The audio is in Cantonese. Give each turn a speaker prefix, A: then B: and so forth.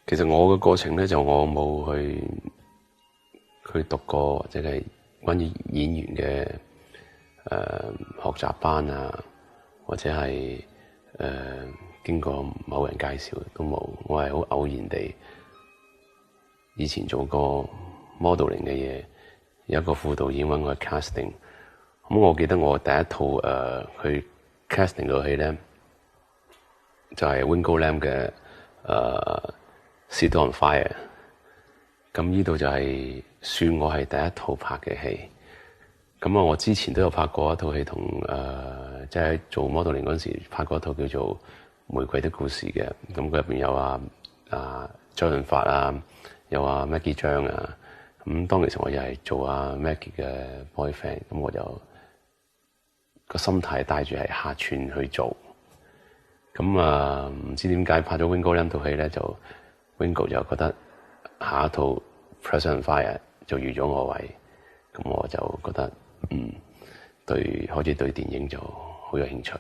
A: 其實我嘅過程咧，就我冇去讀過或者係關於演員嘅學習班啊，或者係經過某人介紹都冇。我係好偶然地以前做過 modeling 嘅嘢，有一個副導演揾我去 casting。咁我記得我第一套去 casting 嘅戲咧，就係 Wingo Lam 嘅Set on Fire。咁呢度就係算我係第一套拍嘅戲。咁啊，我之前都有拍過一套戲同即係做 modeling 嗰陣時拍過一套叫做《玫瑰的故事》嘅。咁佢入邊有周潤發啊，有Maggie 張啊。咁當其時我又係做Maggie 嘅 boyfriend，咁我就個心態帶住係客串去做。咁唔知點解拍咗 Wingo Lam 套戲咧，就 Wingo 就覺得下一套 Present Fire 就預咗我位，咁我就覺得開始對電影就好有興趣。